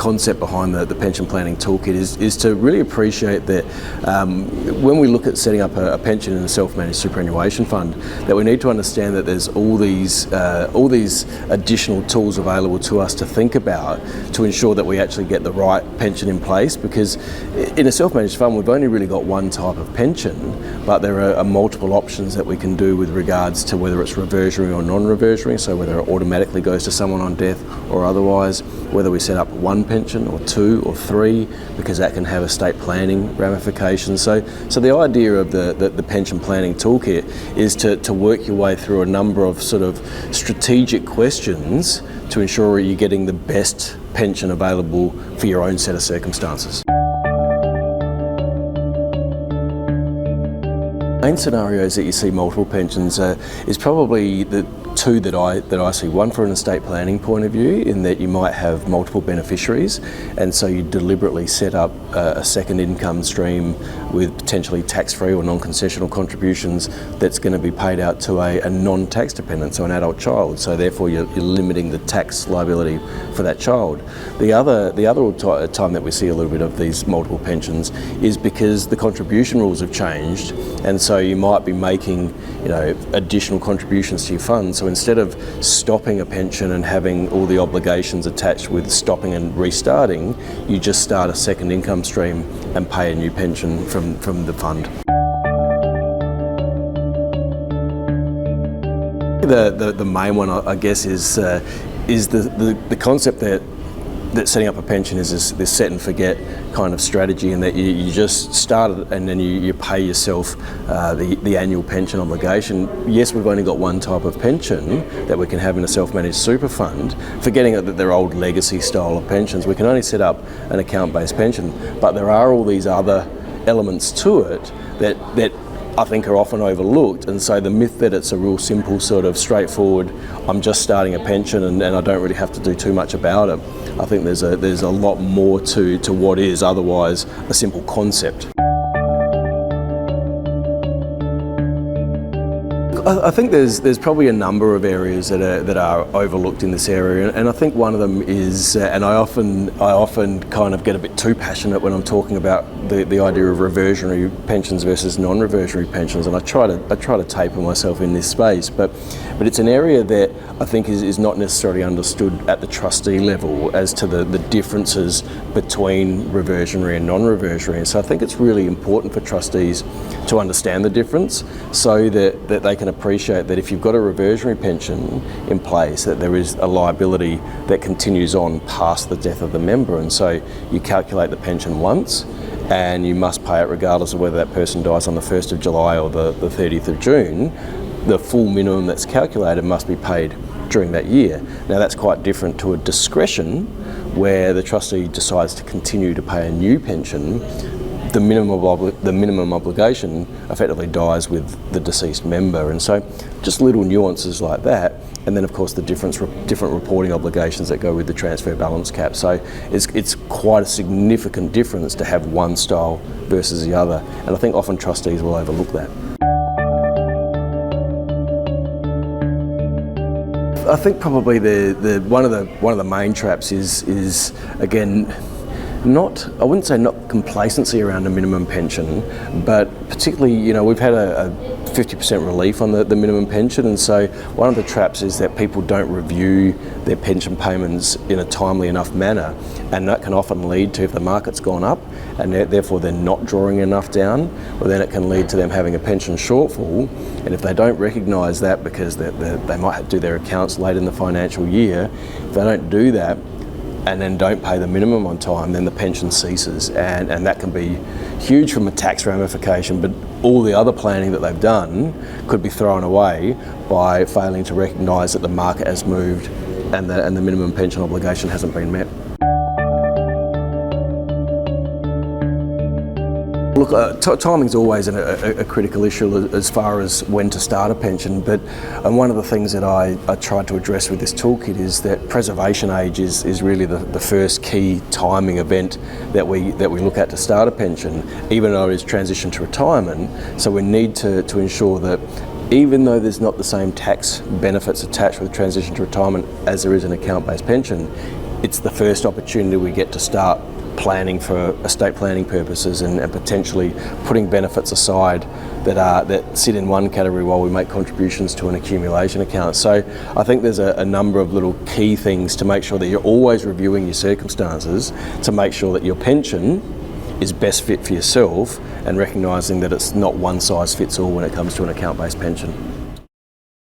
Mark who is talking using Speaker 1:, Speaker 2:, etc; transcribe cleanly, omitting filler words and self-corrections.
Speaker 1: concept behind the pension planning toolkit is to really appreciate that when we look at setting up a pension in a self-managed superannuation fund, that we need to understand that there's all these additional tools available to us to think about to ensure that we actually get the right pension in place, because in a self-managed fund we've only really got one type of pension, but there are multiple options that we can do with regards to whether it's reversionary or non-reversionary, so whether it automatically goes to someone on death or otherwise, whether we set up one pension or two or three, because that can have estate planning ramifications. So the idea of the pension planning toolkit is to work your way through a number of sort of strategic questions to ensure you're getting the best pension available for your own set of circumstances. Main scenarios that you see multiple pensions is probably the two that I see. One for an estate planning point of view, in that you might have multiple beneficiaries, and so you deliberately set up a second income stream with potentially tax-free or non-concessional contributions that's going to be paid out to a non-tax dependent, so an adult child. So therefore you're limiting the tax liability for that child. The other time that we see a little bit of these multiple pensions is because the contribution rules have changed, and so you might be making additional contributions to your fund. So instead of stopping a pension and having all the obligations attached with stopping and restarting, you just start a second income stream and pay a new pension from the fund. The main one, I guess, is the concept that setting up a pension is this set and forget kind of strategy, and that you just start it and then you pay yourself the annual pension obligation. Yes, we've only got one type of pension that we can have in a self-managed super fund, forgetting that they're old legacy style of pensions. We can only set up an account-based pension, but there are all these other elements to it that I think are often overlooked. And so the myth that it's a real simple sort of straightforward, I'm just starting a pension and I don't really have to do too much about it, I think there's a lot more to what is otherwise a simple concept. I think there's probably a number of areas that are overlooked in this area, and I think one of them is, and I often kind of get a bit too passionate when I'm talking about the idea of reversionary pensions versus non-reversionary pensions, and I try to taper myself in this space, but it's an area that I think is not necessarily understood at the trustee level as to the differences between reversionary and non-reversionary. And so I think it's really important for trustees to understand the difference, so that they can appreciate that if you've got a reversionary pension in place, that there is a liability that continues on past the death of the member. And so you calculate the pension once, and you must pay it regardless of whether that person dies on the 1st of July or the 30th of June. The full minimum that's calculated must be paid during that year. Now that's quite different to a discretion, where the trustee decides to continue to pay a new pension. The minimum obligation effectively dies with the deceased member, and so just little nuances like that. And then of course the different reporting obligations that go with the transfer balance cap. So it's quite a significant difference to have one style versus the other, and I think often trustees will overlook that. I think probably one of the main traps is again, I wouldn't say not complacency around a minimum pension, but particularly, we've had a 50% relief on the minimum pension, and so one of the traps is that people don't review their pension payments in a timely enough manner, and that can often lead to, if the market's gone up and therefore they're not drawing enough down, well then it can lead to them having a pension shortfall. And if they don't recognise that, because they might do their accounts late in the financial year, if they don't do that and then don't pay the minimum on time, then the pension ceases, and that can be huge from a tax ramification, but all the other planning that they've done could be thrown away by failing to recognise that the market has moved and the minimum pension obligation hasn't been met. Look, timing's always a critical issue as far as when to start a pension, and one of the things that I tried to address with this toolkit is that preservation age is really the first key timing event that we look at to start a pension, even though it's transition to retirement. So we need to ensure that even though there's not the same tax benefits attached with transition to retirement as there is an account-based pension, it's the first opportunity we get to start planning for estate planning purposes and potentially putting benefits aside that sit in one category while we make contributions to an accumulation account. So I think there's a number of little key things to make sure that you're always reviewing your circumstances to make sure that your pension is best fit for yourself, and recognising that it's not one size fits all when it comes to an account-based pension.